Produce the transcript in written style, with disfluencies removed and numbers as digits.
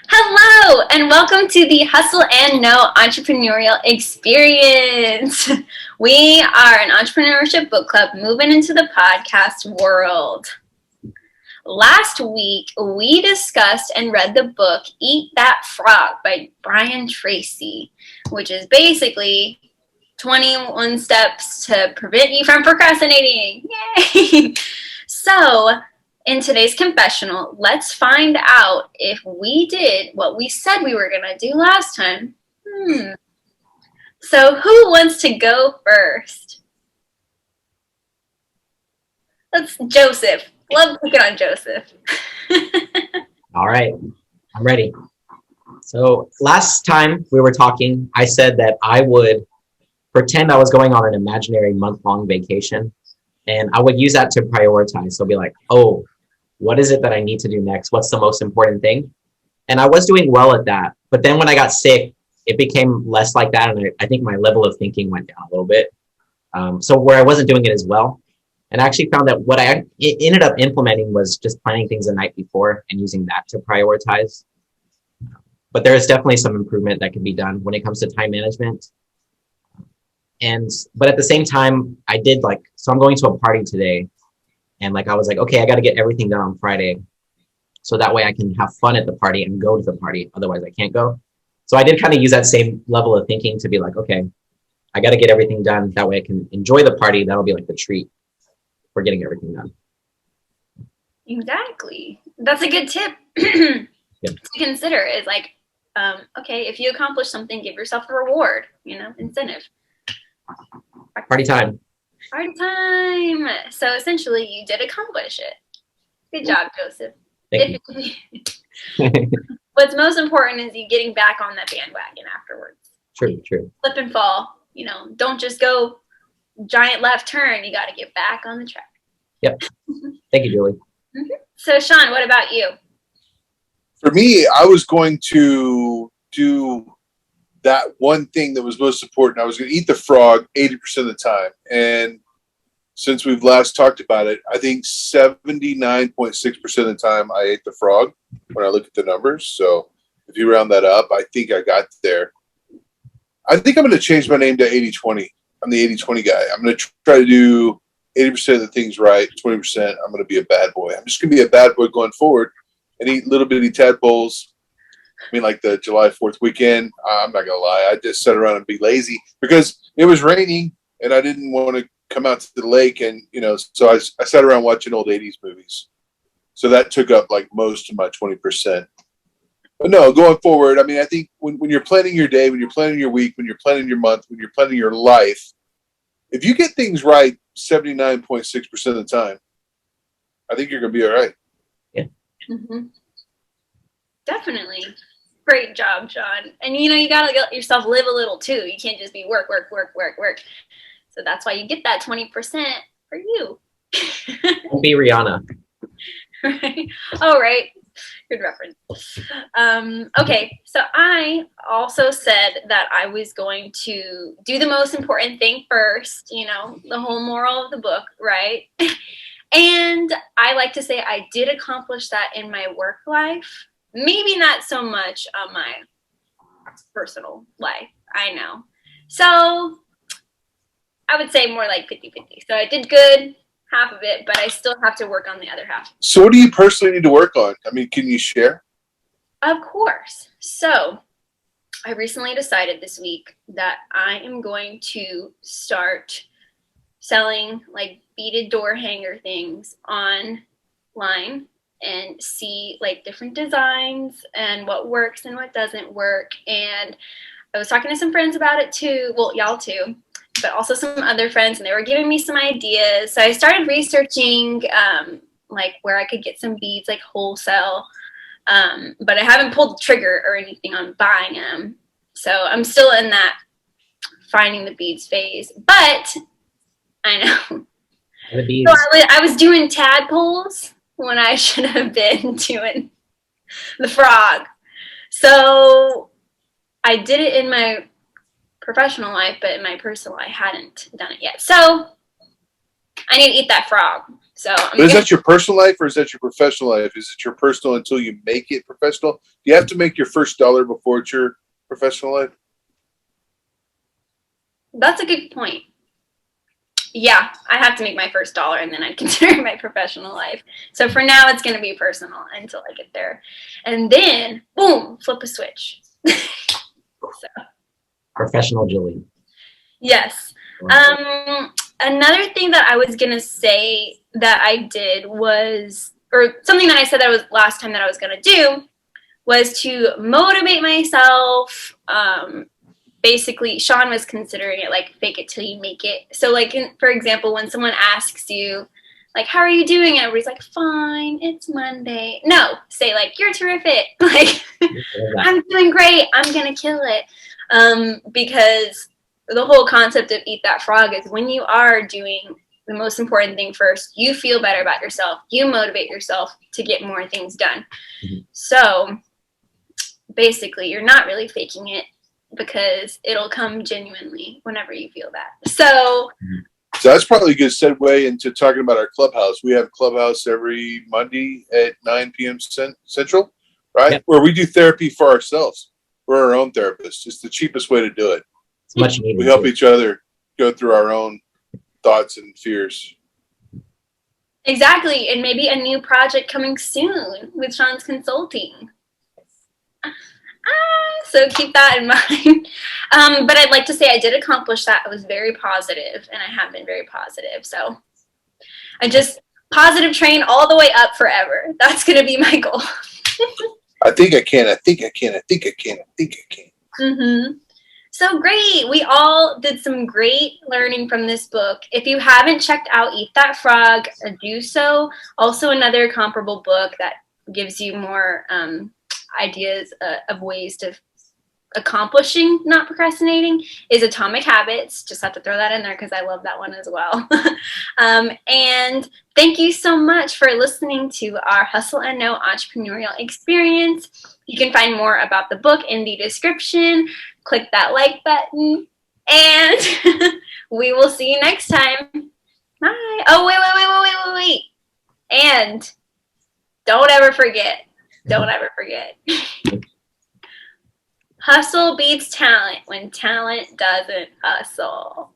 Hello, and welcome to the Hustle and Know Entrepreneurial Experience. We are an entrepreneurship book club moving into the podcast world. Last week, we discussed and read the book Eat That Frog by Brian Tracy, which is basically 21 steps to prevent you from procrastinating. Yay! So, in today's confessional, let's find out if we did what we said we were going to do last time. So, who wants to go first? Let's Joseph. Love picking on Joseph. All right, I'm ready. So last time we were talking, I said that I would pretend I was going on an imaginary month-long vacation, and I would use that to prioritize. So be like, oh, what is it that I need to do next? What's the most important thing? And I was doing well at that. But then when I got sick, it became less like that. And I think my level of thinking went down a little bit. So where I wasn't doing it as well. And I actually found that what I ended up implementing was just planning things the night before and using that to prioritize. But there is definitely some improvement that can be done when it comes to time management. But at the same time, so I'm going to a party today. And I was like, okay, I got to get everything done on Friday. So that way I can have fun at the party and go to the party. Otherwise I can't go. So I did kind of use that same level of thinking to be like, okay, I got to get everything done. That way I can enjoy the party. That'll be like the treat for getting everything done. Exactly. That's a good tip to consider is okay, if you accomplish something, give yourself a reward, incentive. Party time. Party time. So essentially you did accomplish it. Good job, Joseph. Thank you. What's most important is you getting back on that bandwagon afterwards. True. Slip and fall. Don't just go giant left turn. You got to get back on the track. Yep. Thank you, Julie. Mm-hmm. So, Shawn, what about you? For me, I was going to do that one thing that was most important. I was going to eat the frog 80% of the time. And since we've last talked about it, I think 79.6% of the time I ate the frog when I look at the numbers. So if you round that up, I think I got there. I think I'm going to change my name to 80-20. I'm the 80-20 guy. I'm going to try to do 80% of the things right, 20%. I'm going to be a bad boy. I'm just going to be a bad boy going forward and eat little bitty tadpoles. I mean, like the July 4th weekend, I'm not going to lie. I just sat around and be lazy because it was raining and I didn't want to come out to the lake. And, so I sat around watching old 80s movies. So that took up most of my 20%. But no, going forward, I mean, I think when you're planning your day, when you're planning your week, when you're planning your month, when you're planning your life, if you get things right 79.6% of the time, I think you're going to be all right. Yeah. Mm-hmm. Definitely. Great job, Shawn. And, you got to let yourself live a little, too. You can't just be work. So that's why you get that 20% for you. Don't be Rihanna. Right. Oh, right. Good reference. Okay, so I also said that I was going to do the most important thing first, the whole moral of the book, right? And I like to say I did accomplish that in my work life. Maybe not so much on my personal life, I know. So I would say more like 50-50. So I did good. Half of it, but I still have to work on the other half. So what do you personally need to work on? I mean, can you share? Of course. So I recently decided this week that I am going to start selling beaded door hanger things online and see different designs and what works and what doesn't work. And I was talking to some friends about it too. Well, y'all too. But also some other friends, and they were giving me some ideas. So I started researching, where I could get some beads, wholesale. But I haven't pulled the trigger or anything on buying them. So I'm still in that finding the beads phase. But I know. The beads. So I was doing tadpoles when I should have been doing the frog. So I did it in my professional life, but in my personal, I hadn't done it yet. So I need to eat that frog. So But is that your personal life or is that your professional life? Is it your personal until you make it professional? Do you have to make your first dollar before it's your professional life? That's a good point. Yeah, I have to make my first dollar and then I consider my professional life. So for now, it's going to be personal until I get there. And then, boom, flip a switch. So. Professional Julie. Yes. Another thing that I was going to say that I did was, or something that I said that was last time that I was going to do was to motivate myself. Basically, Shawn was considering it like fake it till you make it. So like, for example, when someone asks you, like, how are you doing? And everybody's like, fine, it's Monday. No, say like, you're terrific. Like, I'm doing great. I'm going to kill it. Because the whole concept of eat that frog is when you are doing the most important thing first, you feel better about yourself. You motivate yourself to get more things done. Mm-hmm. So basically, you're not really faking it because it'll come genuinely whenever you feel that. So that's probably a good segue into talking about our clubhouse. We have a clubhouse every Monday at 9 p.m. Central, right? Yep. Where we do therapy for ourselves. We're our own therapists. It's the cheapest way to do it. It's much needed. We help each other go through our own thoughts and fears. Exactly. And maybe a new project coming soon with Shawn's Consulting. So keep that in mind. But I'd like to say I did accomplish that. I was very positive, and I have been very positive. So I just positive train all the way up forever. That's going to be my goal. I think I can. I think I can. I think I can. I think I can. Mm-hmm. So great. We all did some great learning from this book. If you haven't checked out Eat That Frog, do so. Also another comparable book that gives you more ideas of ways to accomplishing not procrastinating is Atomic Habits. Just have to throw that in there because I love that one as well. And thank you so much for listening to our Hustle and Know entrepreneurial experience. You can find more about the book in the description. Click that like button, and we will see you next time. Bye. Oh, wait. And don't ever forget. Hustle beats talent when talent doesn't hustle.